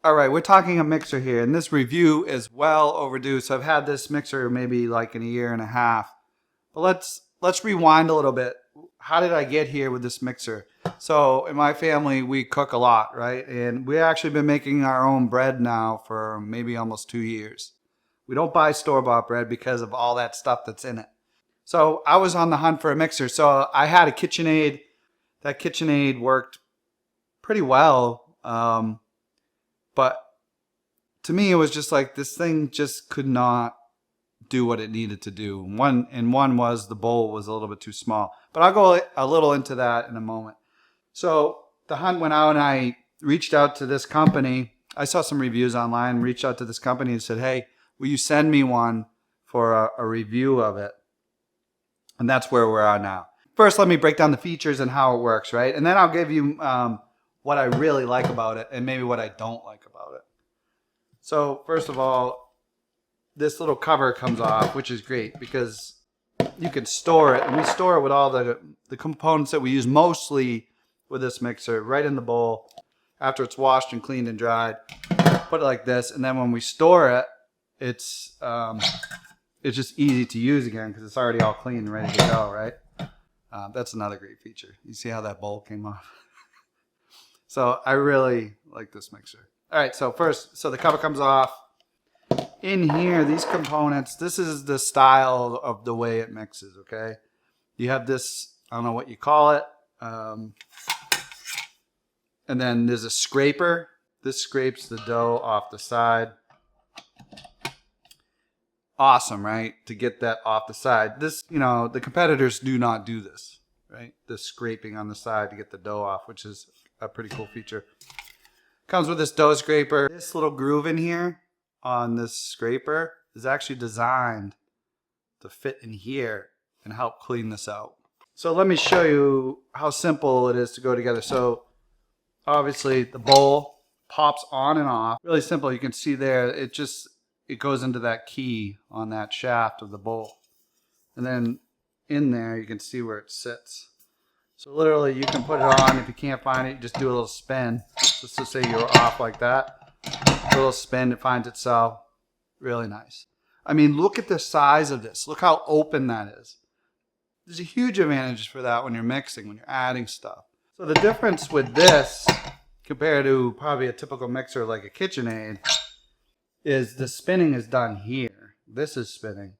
All right, we're talking a mixer here, and this review is well overdue. So I've had this mixer maybe like in a year and a half. But let's rewind a little bit. How did I get here with this mixer? So in my family, we cook a lot, right? And we actually been making our own bread now for maybe almost 2 years. We don't buy store-bought bread because of all that stuff that's in it. So I was on the hunt for a mixer. So I had a KitchenAid. That KitchenAid worked pretty well. But to me, it was just like this thing just could not do what it needed to do. One was the bowl was a little bit too small. But I'll go a little into that in a moment. So the hunt went out and I reached out to this company. I saw some reviews online, reached out to this company and said, hey, will you send me one for a review of it? And that's where we're at now. First, let me break down the features and how it works, right? And then I'll give you what I really like about it and maybe what I don't like about it. So first of all, this little cover comes off, which is great because you can store it. And we store it with all the components that we use mostly with this mixer right in the bowl after it's washed and cleaned and dried. Put it like this. And then when we store it, it's just easy to use again because it's already all clean and ready to go, right? That's another great feature. You see how that bowl came off? So I really like this mixer. All right, so the cover comes off. In here, these components, this is the style of the way it mixes, okay? You have this, I don't know what you call it. And then there's a scraper. This scrapes the dough off the side. Awesome, right? To get that off the side. This, the competitors do not do this, right? The scraping on the side to get the dough off, which is a pretty cool feature. Comes with this dough scraper. This little groove in here on this scraper is actually designed to fit in here and help clean this out. So let me show you how simple it is to go together. So obviously the bowl pops on and off. Really simple. You can see there, it goes into that key on that shaft of the bowl. And then in there, you can see where it sits. So literally you can put it on. If you can't find it, you just do a little spin. Just to say you're off like that. A little spin, it finds itself. Really nice. I mean, look at the size of this. Look how open that is. There's a huge advantage for that when you're mixing, when you're adding stuff. So the difference with this compared to probably a typical mixer like a KitchenAid is the spinning is done here. This is spinning.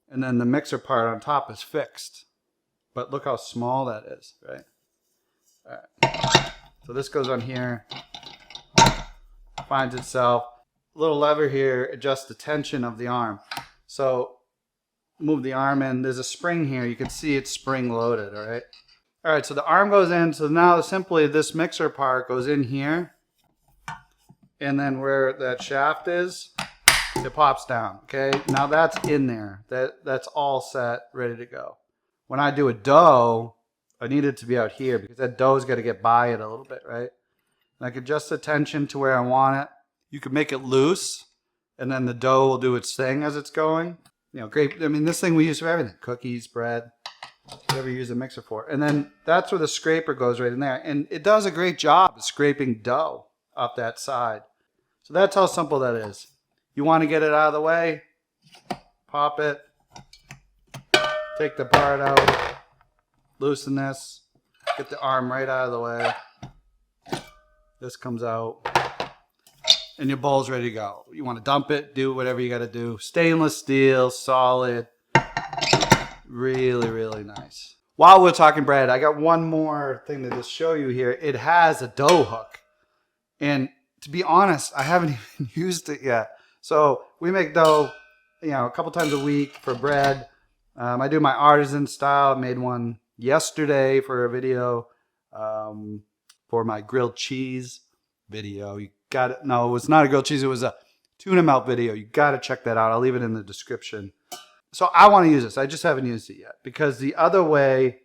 And then the mixer part on top is fixed. But look how small that is, right? All right. So this goes on here. Finds itself. A little lever here adjusts the tension of the arm. So move the arm in. There's a spring here. You can see it's spring loaded, all right? All right, so the arm goes in. So now simply this mixer part goes in here. And then where that shaft is, it pops down, okay? Now that's in there. That's all set, ready to go. When I do a dough, I need it to be out here because that dough's got to get by it a little bit, right? And I can adjust the tension to where I want it. You can make it loose, and then the dough will do its thing as it's going. Great. I mean, this thing we use for everything. Cookies, bread, whatever you use a mixer for. And then that's where the scraper goes right in there. And it does a great job of scraping dough off that side. So that's how simple that is. You want to get it out of the way, pop it, take the part out, loosen this, get the arm right out of the way. This comes out, and your bowl's ready to go. You want to dump it, do whatever you got to do. Stainless steel, solid, really, really nice. While we're talking bread, I got one more thing to just show you here. It has a dough hook, and to be honest, I haven't even used it yet. So we make dough, a couple times a week for bread. I do my artisan style. I made one yesterday for a video for my grilled cheese video. You got it. No, it was not a grilled cheese. It was a tuna melt video. You got to check that out. I'll leave it in the description. So I want to use this. I just haven't used it yet because the other way,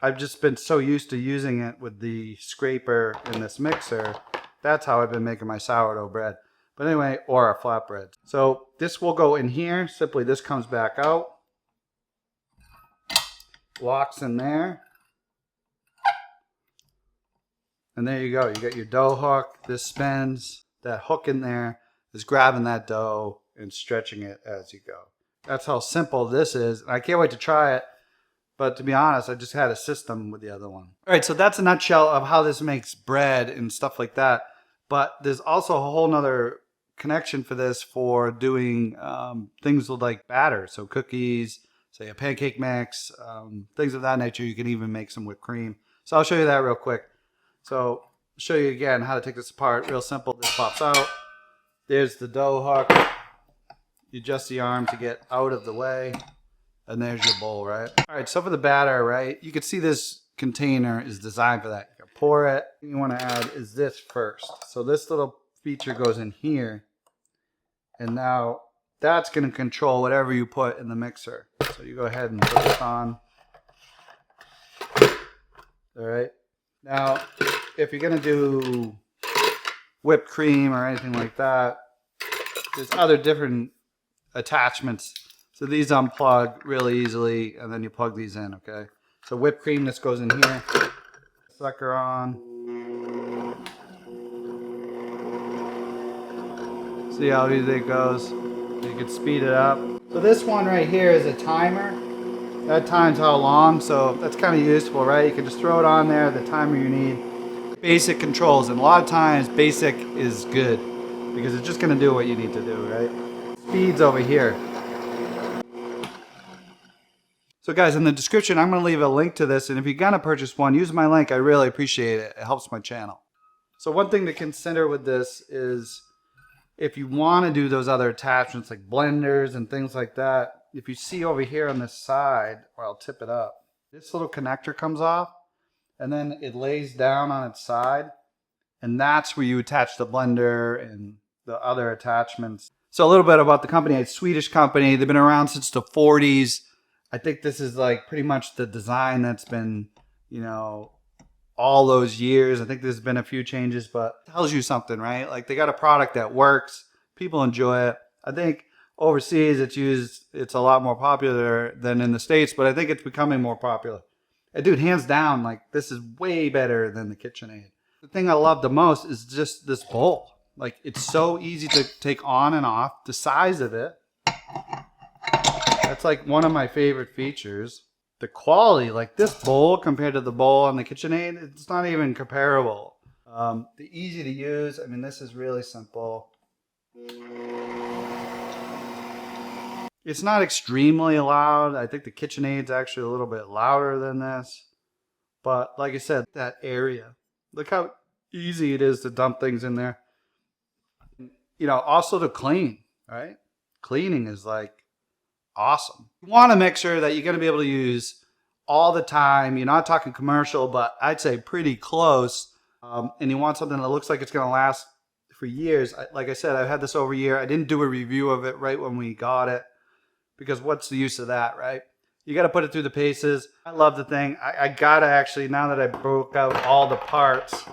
I've just been so used to using it with the scraper in this mixer. That's how I've been making my sourdough bread. But anyway, or a flatbread. So this will go in here. Simply this comes back out. Locks in there. And there you go. You got your dough hook. This spins. that hook in there is grabbing that dough and stretching it as you go. That's how simple this is. And I can't wait to try it. But to be honest, I just had a system with the other one. All right, so that's a nutshell of how this makes bread and stuff like that. But there's also a whole nother connection for this for doing things with like batter. So cookies, say a pancake mix, things of that nature. You can even make some whipped cream. So I'll show you that real quick. So I'll show you again how to take this apart. Real simple. This pops out. There's the dough hook. You adjust the arm to get out of the way. And there's your bowl, right? All right, so for the batter, right, you can see this container is designed for that. You can pour it. What you want to add is this first. So this little feature goes in here. And now that's going to control whatever you put in the mixer. So you go ahead and put this on. All right. Now, if you're going to do whipped cream or anything like that, there's other different attachments. So these unplug really easily, and then you plug these in, okay? So whipped cream, this goes in here. Sucker on. See how easy it goes? You can speed it up. So this one right here is a timer. That times how long, so that's kind of useful, right? You can just throw it on there, the timer you need. Basic controls, and a lot of times basic is good because it's just gonna do what you need to do, right? Speed's over here. So guys, in the description, I'm going to leave a link to this. And if you're going to purchase one, use my link. I really appreciate it. It helps my channel. So one thing to consider with this is if you want to do those other attachments like blenders and things like that, if you see over here on this side, or I'll tip it up, this little connector comes off and then it lays down on its side. And that's where you attach the blender and the other attachments. So a little bit about the company. It's a Swedish company. They've been around since the 40s. I think this is like pretty much the design that's been, you know, all those years. I think there's been a few changes, but it tells you something, right? Like they got a product that works. People enjoy it. I think overseas it's a lot more popular than in the States, but I think it's becoming more popular. And dude, hands down, like this is way better than the KitchenAid. The thing I love the most is just this bowl. Like it's so easy to take on and off. The size of it. That's like one of my favorite features. The quality, like this bowl compared to the bowl on the KitchenAid, it's not even comparable. The easy to use, I mean, this is really simple. It's not extremely loud. I think the KitchenAid's actually a little bit louder than this. But like I said, that area, look how easy it is to dump things in there. You know, also to clean, right? Cleaning is like awesome. You want a mixer that you're going to be able to use all the time. You're not talking commercial, but I'd say pretty close. And you want something that looks like it's going to last for years. Like I said, I've had this over a year. I didn't do a review of it right when we got it because what's the use of that, right? You got to put it through the paces. I love the thing. I got to actually, now that I broke out all the parts,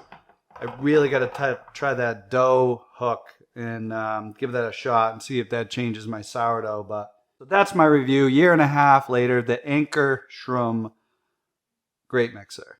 I really got to try that dough hook and give that a shot and see if that changes my sourdough. But so that's my review. Year and a half later, the Ankarsrum great mixer.